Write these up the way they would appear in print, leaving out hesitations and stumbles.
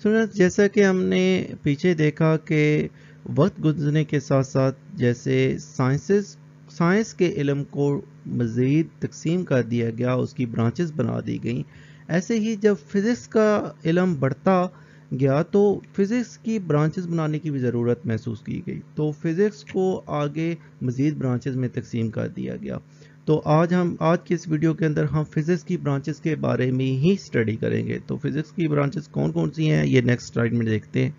جیسا کہ ہم نے پیچھے دیکھا کہ وقت گزرنے کے ساتھ ساتھ جیسے سائنس کے علم کو مزید تقسیم کر دیا گیا، اس کی برانچز بنا دی گئیں، ایسے ہی جب فزکس کا علم بڑھتا گیا تو فزکس کی برانچز بنانے کی بھی ضرورت محسوس کی گئی، تو فزکس کو آگے مزید برانچز میں تقسیم کر دیا گیا۔ تو آج کی اس ویڈیو کے اندر ہم فزکس کی برانچز کے بارے میں ہی اسٹڈی کریں گے۔ تو فزکس کی برانچز کون کون سی ہیں یہ نیکسٹ سلائیڈ میں دیکھتے ہیں۔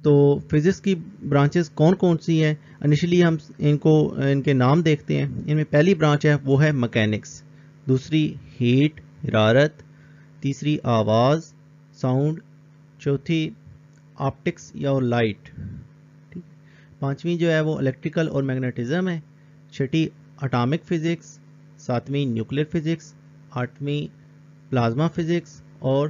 تو فزکس کی برانچز کون کون سی ہیں، انیشلی ہم ان کے نام دیکھتے ہیں۔ ان میں پہلی برانچ ہے وہ ہے میکینکس، دوسری ہیٹ حرارت، تیسری آواز ساؤنڈ، چوتھی آپٹکس یا لائٹ، پانچویں جو ہے وہ الیکٹریکل اور میگنیٹزم ہے، چھٹی اٹامک فزکس، ساتویں نیوکلیر فزکس، آٹھویں پلازما فزکس اور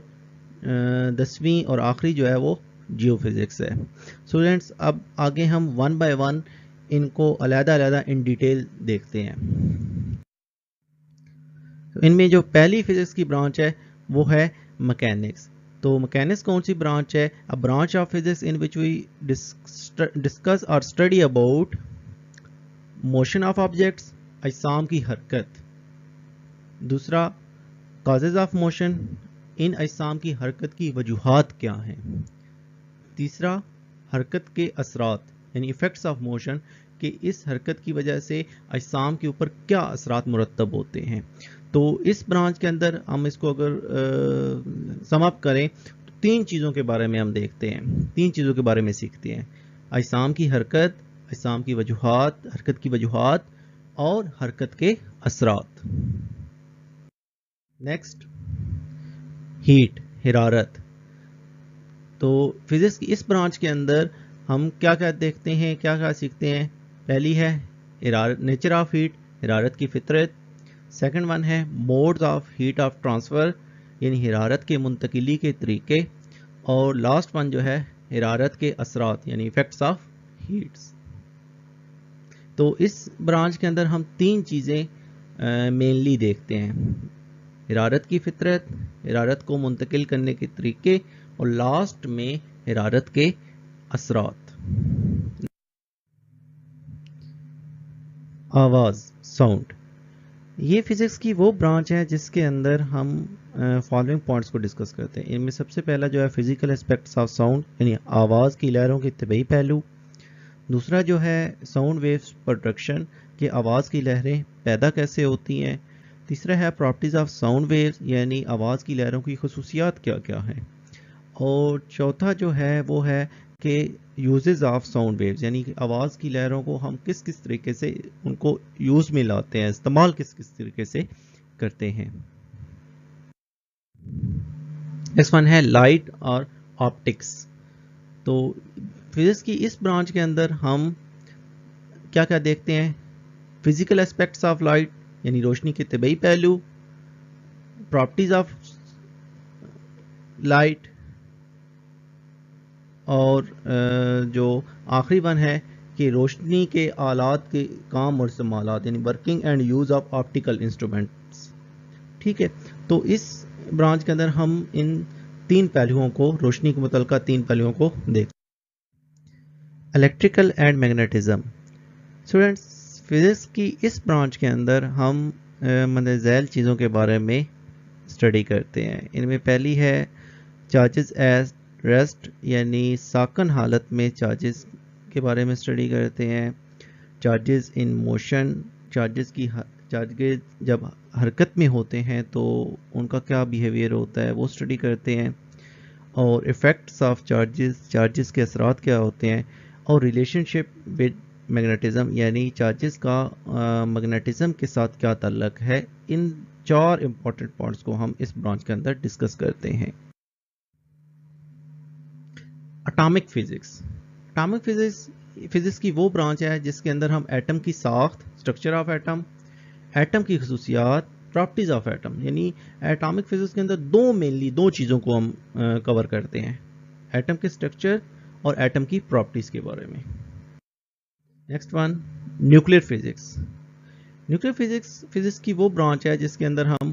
10ویں اور آخری جو ہے وہ جیو فزکس ہے۔ اسٹوڈینٹس اب آگے ہم ون بائی ون ان کو علیحدہ علیحدہ ان ڈیٹیل دیکھتے ہیں۔ ان میں جو پہلی فزکس کی برانچ ہے وہ ہے میکینکس۔ تو میکینکس کون سی برانچ ہے؟ A branch of physics in which we discuss or study about motion of objects، اجسام کی حرکت۔ دوسرا causes of motion، ان اجسام کی حرکت کی وجوہات کیا ہیں۔ تیسرا حرکت کے اثرات یعنی effects of motion، کہ اس حرکت کی وجہ سے اجسام کے اوپر کیا اثرات مرتب ہوتے ہیں۔ تو اس برانچ کے اندر ہم اس کو اگر سم اپ کریں تو تین چیزوں کے بارے میں ہم دیکھتے ہیں، تین چیزوں کے بارے میں سیکھتے ہیں: اجسام کی حرکت، اجسام کی وجوہات، حرکت کی وجوہات اور حرکت کے اثرات۔ نیکسٹ ہیٹ حرارت۔ تو فزکس کی اس برانچ کے اندر ہم کیا کیا دیکھتے ہیں، کیا کیا سیکھتے ہیں؟ پہلی ہے نیچر آف ہیٹ، حرارت کی فطرت۔ سیکنڈ ون ہے modes of heat of transfer, یعنی حرارت کے منتقلی کے طریقے۔ اور لاسٹ ون جو ہے حرارت کے اثرات یعنی ایفیکٹس آف ہیٹس۔ تو اس برانچ کے اندر ہم تین چیزیں مینلی دیکھتے ہیں: حرارت کی فطرت، حرارت کو منتقل کرنے کے طریقے اور لاسٹ میں حرارت کے اثرات۔ آواز ساؤنڈ، یہ فزکس کی وہ برانچ ہے جس کے اندر ہم فالوئنگ پوائنٹس کو ڈسکس کرتے ہیں۔ ان میں سب سے پہلا جو ہے فزیکل اسپیکٹس آف ساؤنڈ، یعنی آواز کی لہروں کے طبعی پہلو۔ دوسرا جو ہے ساؤنڈ ویوز پروڈکشن، کہ آواز کی لہریں پیدا کیسے ہوتی ہیں۔ تیسرا ہے پراپرٹیز آف ساؤنڈ ویوز، یعنی آواز کی لہروں کی خصوصیات کیا کیا ہیں۔ اور چوتھا جو ہے وہ ہے کہ یوزز آف ساؤنڈ ویوز، یعنی کہ آواز کی لہروں کو ہم کس کس طریقے سے ان کو یوز میں لاتے ہیں، استعمال کس کس طریقے سے کرتے ہیں۔ نیکسٹ ون ہے لائٹ اور آپٹکس۔ تو فزکس کی اس برانچ کے اندر ہم کیا کیا دیکھتے ہیں؟ فزیکل اسپیکٹس آف لائٹ، یعنی روشنی کے طبعی پہلو، پراپرٹیز آف لائٹ، اور جو آخری ون ہے کہ روشنی کے آلات کے کام اور استعمالات، یعنی working and use of optical instruments. ٹھیک ہے، تو اس برانچ کے اندر ہم ان تین پہلوؤں کو، روشنی کے متعلقہ تین پہلوؤں کو دیکھتے ہیں۔ Electrical and magnetism. Students physics کی اس برانچ کے اندر ہم مندرجہ ذیل چیزوں کے بارے میں اسٹڈی کرتے ہیں۔ ان میں پہلی ہے چارجز ایز ریسٹ، یعنی ساکن حالت میں چارجز کے بارے میں اسٹڈی کرتے ہیں۔ چارجز ان موشن، چارجز جب حرکت میں ہوتے ہیں تو ان کا کیا بیہیویئر ہوتا ہے وہ اسٹڈی کرتے ہیں۔ اور ایفیکٹس آف چارجز، چارجز کے اثرات کیا ہوتے ہیں۔ اور ریلیشن شپ ود میگنیٹزم، یعنی چارجز کا میگنیٹزم کے ساتھ کیا تعلق ہے۔ ان چار امپورٹنٹ پوائنٹس کو ہم اس برانچ کے اندر ڈسکس کرتے ہیں۔ Atomic physics. اٹامک فزکس کی وہ برانچ ہے جس کے اندر ہم ایٹم کی ساخت، اسٹرکچر آف ایٹم، ایٹم کی خصوصیات، پراپرٹیز آف ایٹم، یعنی ایٹامک فزکس کے اندر دو چیزوں کو ہم کور کرتے ہیں: ایٹم کے اسٹرکچر اور ایٹم کی پراپرٹیز کے بارے میں۔ Next one nuclear physics. Nuclear physics کی وہ برانچ ہے جس کے اندر ہم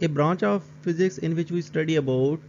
a branch of physics in which we study about